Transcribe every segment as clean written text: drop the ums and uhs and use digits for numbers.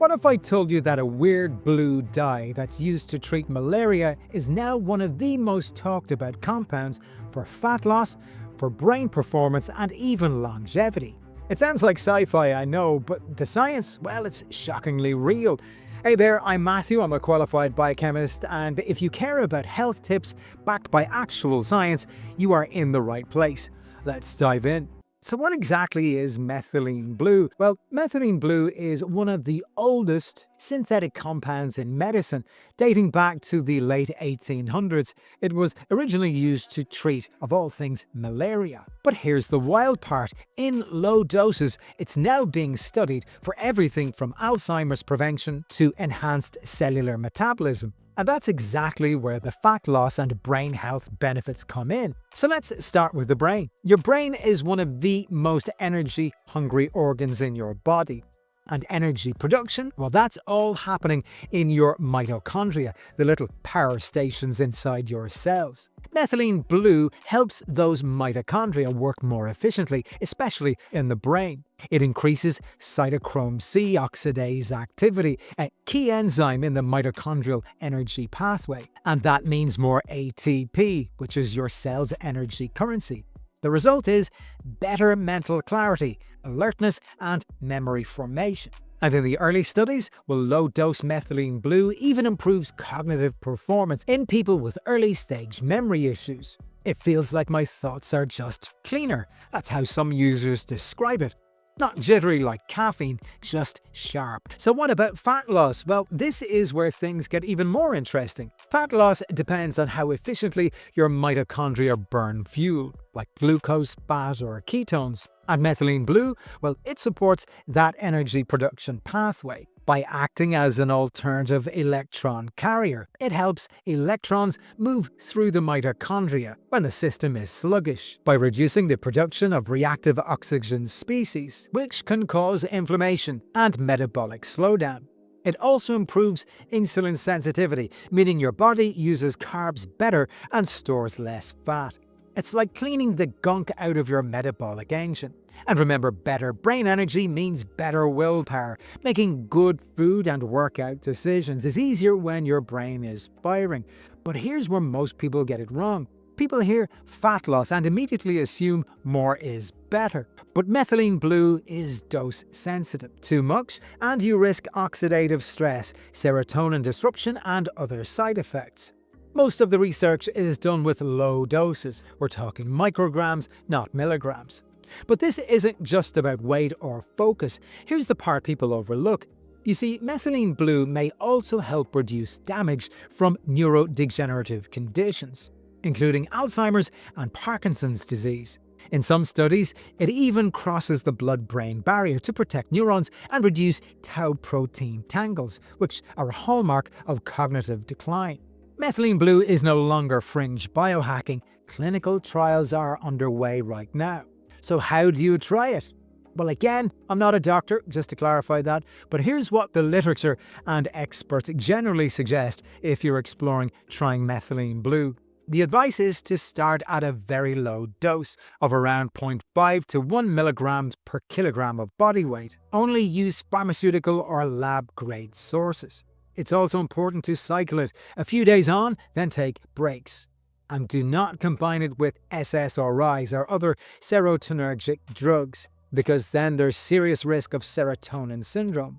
What if I told you that a weird blue dye that's used to treat malaria is now one of the most talked about compounds for fat loss, for brain performance, and even longevity? It sounds like sci-fi, I know, but the science, well, it's shockingly real. Hey there, I'm Matthew, I'm a qualified biochemist, and if you care about health tips backed by actual science, you are in the right place. Let's dive in. So what exactly is methylene blue? Well, methylene blue is one of the oldest synthetic compounds in medicine, dating back to the late 1800s. It was originally used to treat, of all things, malaria. But here's the wild part. In low doses, it's now being studied for everything from Alzheimer's prevention to enhanced cellular metabolism. And that's exactly where the fat loss and brain health benefits come in. So let's start with the brain. Your brain is one of the most energy-hungry organs in your body. And energy production, well, that's all happening in your mitochondria, the little power stations inside your cells. Methylene blue helps those mitochondria work more efficiently, especially in the brain. It increases cytochrome C oxidase activity, a key enzyme in the mitochondrial energy pathway. And that means more ATP, which is your cell's energy currency. The result is better mental clarity, alertness, and memory formation. And in the early studies, well, low-dose methylene blue even improves cognitive performance in people with early-stage memory issues. It feels like my thoughts are just cleaner. That's how some users describe it. Not jittery like caffeine, just sharp. So what about fat loss? Well, this is where things get even more interesting. Fat loss depends on how efficiently your mitochondria burn fuel, like glucose, fat, or ketones. And methylene blue, well, it supports that energy production pathway. By acting as an alternative electron carrier, it helps electrons move through the mitochondria when the system is sluggish, by reducing the production of reactive oxygen species, which can cause inflammation and metabolic slowdown. It also improves insulin sensitivity, meaning your body uses carbs better and stores less fat. It's like cleaning the gunk out of your metabolic engine. And remember, better brain energy means better willpower. Making good food and workout decisions is easier when your brain is firing. But here's where most people get it wrong. People hear fat loss and immediately assume more is better. But methylene blue is dose sensitive. Too much, and you risk oxidative stress, serotonin disruption, and other side effects. Most of the research is done with low doses. We're talking micrograms, not milligrams. But this isn't just about weight or focus. Here's the part people overlook. You see, methylene blue may also help reduce damage from neurodegenerative conditions, including Alzheimer's and Parkinson's disease. In some studies, it even crosses the blood-brain barrier to protect neurons and reduce tau protein tangles, which are a hallmark of cognitive decline. Methylene blue is no longer fringe biohacking. Clinical trials are underway right now. So how do you try it? Well, again, I'm not a doctor, just to clarify that, but here's what the literature and experts generally suggest if you're exploring trying methylene blue. The advice is to start at a very low dose of around 0.5 to 1 milligrams per kilogram of body weight. Only use pharmaceutical or lab-grade sources. It's also important to cycle it a few days on, then take breaks. And do not combine it with SSRIs or other serotonergic drugs, because then there's serious risk of serotonin syndrome.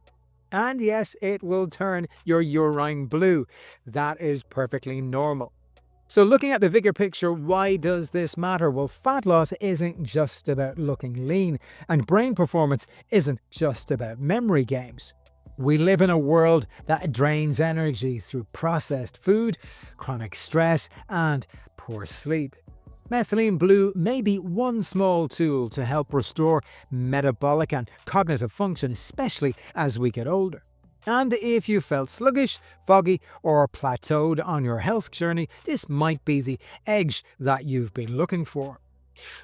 And yes, it will turn your urine blue. That is perfectly normal. So looking at the bigger picture, why does this matter? Well, fat loss isn't just about looking lean, and brain performance isn't just about memory games. We live in a world that drains energy through processed food, chronic stress, and poor sleep. Methylene blue may be one small tool to help restore metabolic and cognitive function, especially as we get older. And if you felt sluggish, foggy, or plateaued on your health journey, this might be the edge that you've been looking for.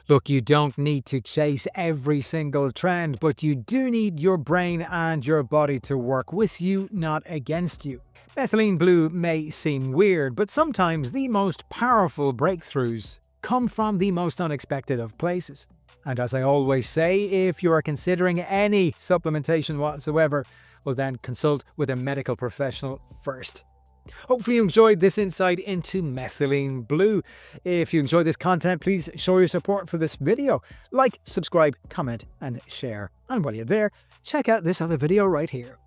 Look, you don't need to chase every single trend, but you do need your brain and your body to work with you, not against you. Methylene blue may seem weird, but sometimes the most powerful breakthroughs come from the most unexpected of places. And as I always say, if you are considering any supplementation whatsoever, well then consult with a medical professional first. Hopefully you enjoyed this insight into methylene blue. If you enjoyed this content, please show your support for this video. Like, subscribe, comment and share. And while you're there, check out this other video right here.